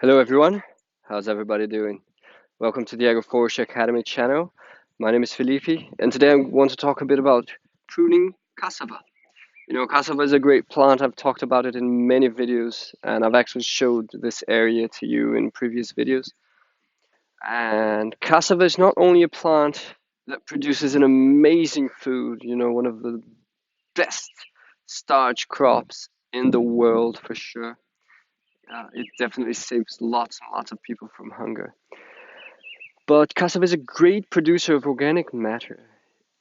Hello everyone, how's everybody doing? Welcome to the Agroforestry Academy channel. My name is Felipe, and today I want to talk a bit about pruning cassava. Cassava is a great plant. I've talked about it in many videos, and I've actually showed this area to you in previous videos. And cassava is not only a plant that produces an amazing food, one of the best starch crops in the world for sure. It definitely saves lots and lots of people from hunger. But cassava is a great producer of organic matter,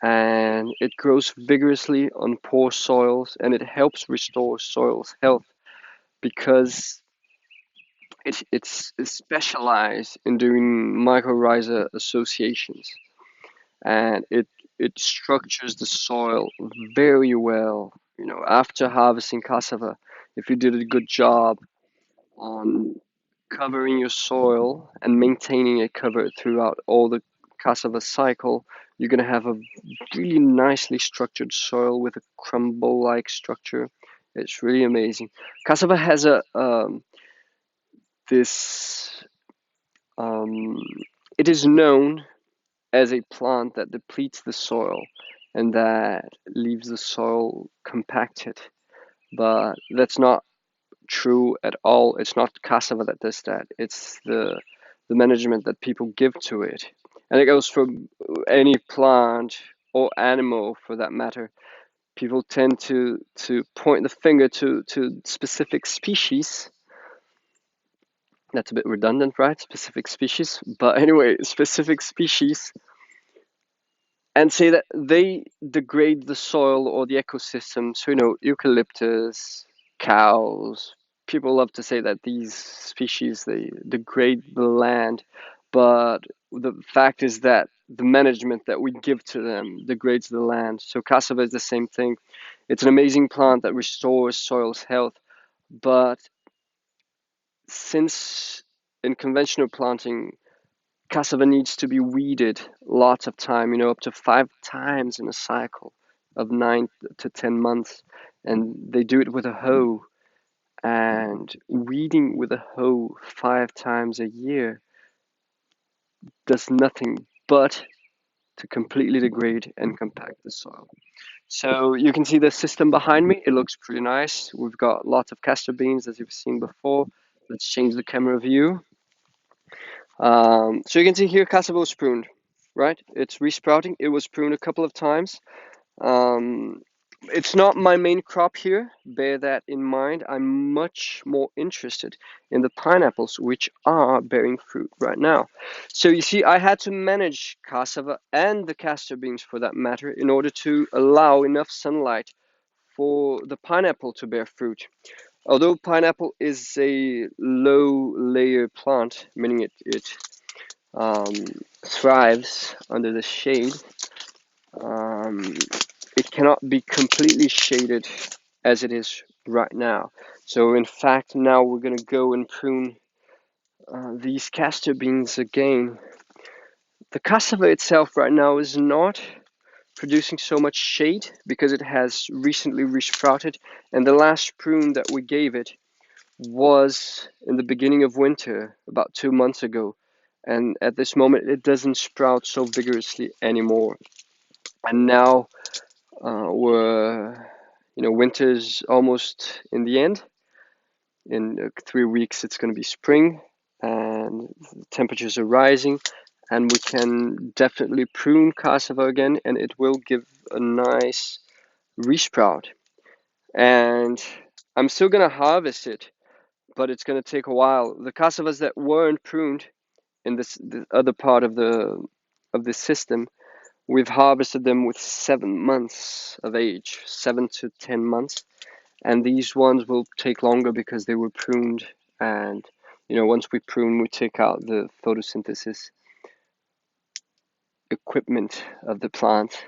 and it grows vigorously on poor soils, and it helps restore soil's health because it's specialized in doing mycorrhiza associations, and it structures the soil very well. After harvesting cassava, if you did a good job on covering your soil and maintaining it covered throughout all the cassava cycle, you're going to have a really nicely structured soil with a crumble-like structure. It's really amazing. Cassava has a this um, it is known as a plant that depletes the soil and that leaves the soil compacted, but that's not true at all. It's not cassava that does that. It's the management that people give to it. And it goes for any plant or animal for that matter. People tend to point the finger to specific species. That's a bit redundant, right? Specific species. But anyway, specific species and say that they degrade the soil or the ecosystem. So, eucalyptus, cows. People love to say that these species they degrade the land, but the fact is that the management that we give to them degrades the land. So cassava is the same thing. It's an amazing plant that restores soil's health, but since in conventional planting cassava needs to be weeded lots of time, up to 5 times in a cycle of 9 to 10 months. And they do it with a hoe. And weeding with a hoe 5 times a year does nothing but to completely degrade and compact the soil. So you can see the system behind me. It looks pretty nice. We've got lots of castor beans as you've seen before. Let's change the camera view. So you can see here cassava was pruned, right? It's resprouting. It was pruned a couple of times. Um, it's not my main crop here, bear that in mind. I'm much more interested in the pineapples, which are bearing fruit right now. So you see, I had to manage cassava and the castor beans for that matter in order to allow enough sunlight for the pineapple to bear fruit. Although pineapple is a low layer plant, meaning it um, thrives under the shade, um, it cannot be completely shaded as it is right now. So in fact, now we're going to go and prune these castor beans again. The cassava itself right now is not producing so much shade because it has recently resprouted, and the last prune that we gave it was in the beginning of winter, about 2 months ago. And at this moment, it doesn't sprout so vigorously anymore. And now winter's almost in the end. In 3 weeks, it's going to be spring, and temperatures are rising, and we can definitely prune cassava again, and it will give a nice resprout. And I'm still going to harvest it, but it's going to take a while. The cassavas that weren't pruned in the other part of the system, we've harvested them with 7 months of age, 7 to 10 months, and these ones will take longer because they were pruned. And once we prune, we take out the photosynthesis equipment of the plant,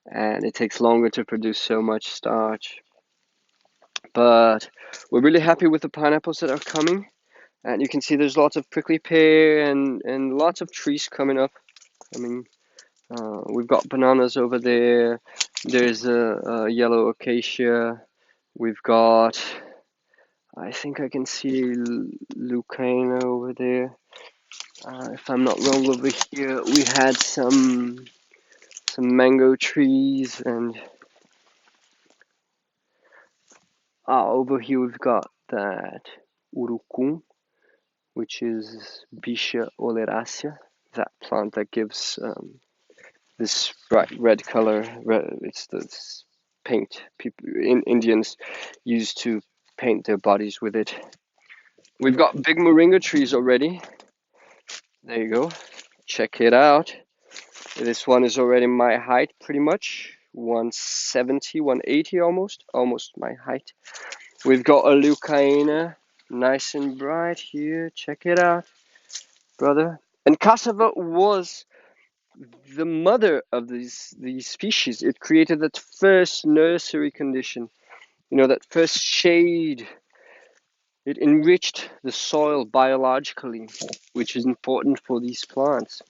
and it takes longer to produce so much starch. But we're really happy with the pineapples that are coming. And you can see there's lots of prickly pear and lots of trees coming up. I mean, we've got bananas over there. There's a yellow acacia. We've got I think I can see Lucana over there. If I'm not wrong, over here we had some mango trees, and over here we've got that urucum, which is Bicha oleracea, that plant that gives this bright red color. It's the paint people Indians use to paint their bodies with it. We've got big moringa trees already. There you go. Check it out. This one is already my height, pretty much 170, 180 almost my height. We've got a leucaena, nice and bright here. Check it out, brother. And cassava was the mother of these species. It created that first nursery condition, that first shade. It enriched the soil biologically, which is important for these plants.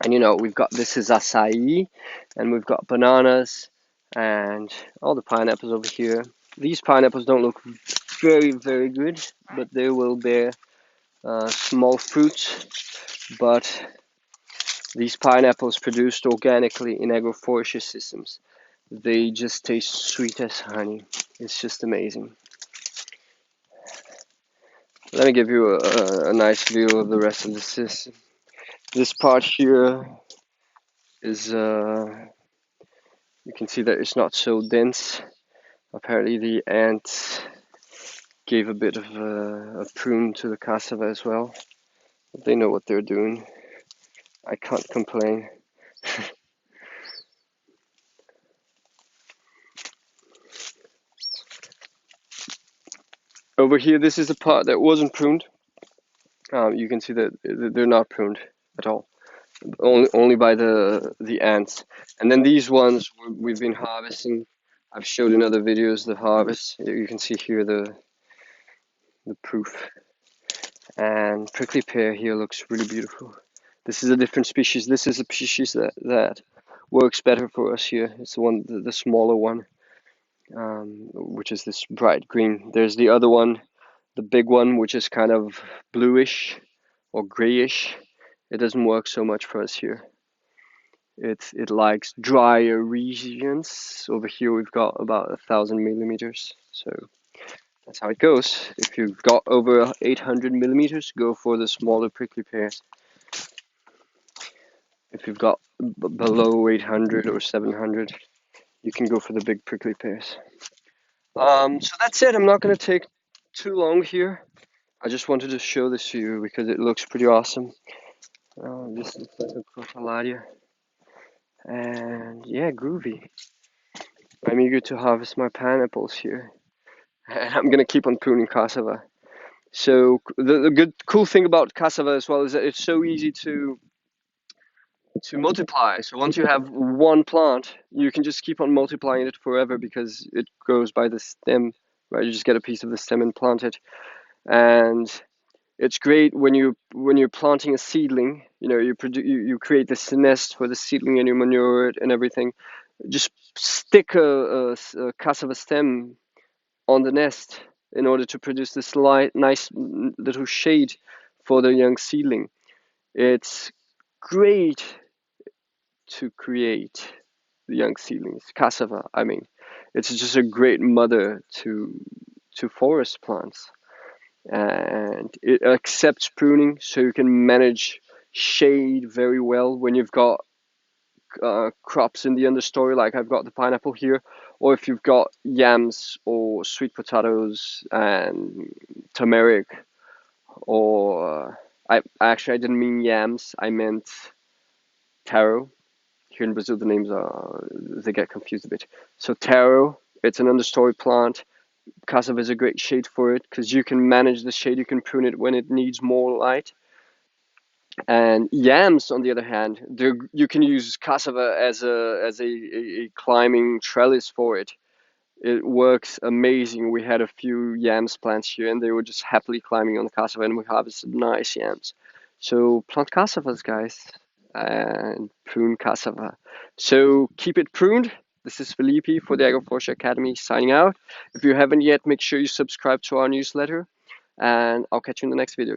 And we've got, this is acai, and we've got bananas and all the pineapples over here. These pineapples don't look very, very good, but they will bear small fruits. But these pineapples produced organically in agroforestry systems, they just taste sweet as honey. It's just amazing. Let me give you a nice view of the rest of the system. This part here is, you can see that it's not so dense. Apparently the ants gave a bit of a prune to the cassava as well. They know what they're doing. I can't complain. Over here, this is the part that wasn't pruned. You can see that they're not pruned at all, only by the ants. And then these ones we've been harvesting. I've showed in other videos the harvest. You can see here the proof. And prickly pear here looks really beautiful. This is a different species. This is a species that works better for us here. It's the smaller one, which is this bright green. There's the other one, the big one, which is kind of bluish or grayish. It doesn't work so much for us here. It likes drier regions. Over here we've got about 1,000 millimeters. So that's how it goes. If you've got over 800 millimeters, go for the smaller prickly pears. If you've got below 800 or 700, you can go for the big prickly pears. So that's it. I'm not going to take too long here. I just wanted to show this to you because it looks pretty awesome. This looks like a crotalaria. And yeah, groovy. I'm eager to harvest my pineapples here. And I'm going to keep on pruning cassava. So the cool thing about cassava as well is that it's so easy to multiply. So once you have one plant, you can just keep on multiplying it forever because it grows by the stem, right? You just get a piece of the stem and plant it. And it's great when you're planting a seedling. You create this nest for the seedling and you manure it and everything. Just stick a cassava stem on the nest in order to produce this nice little shade for the young seedling. It's great to create the young seedlings, cassava. I mean, it's just a great mother to forest plants, and it accepts pruning, so you can manage shade very well when you've got crops in the understory, like I've got the pineapple here, or if you've got yams or sweet potatoes and turmeric, or I didn't mean yams, I meant taro. Here in Brazil, the names they get confused a bit. So taro, it's an understory plant. Cassava is a great shade for it because you can manage the shade. You can prune it when it needs more light. And yams, on the other hand, you can use cassava as a climbing trellis for it. It works amazing. We had a few yams plants here, and they were just happily climbing on the cassava, and we harvested nice yams. So plant cassavas, guys, and prune cassava. So keep it pruned, This is Felipe for the Agroforestry Academy signing out. If you haven't yet, make sure you subscribe to our newsletter, and I'll catch you in the next video.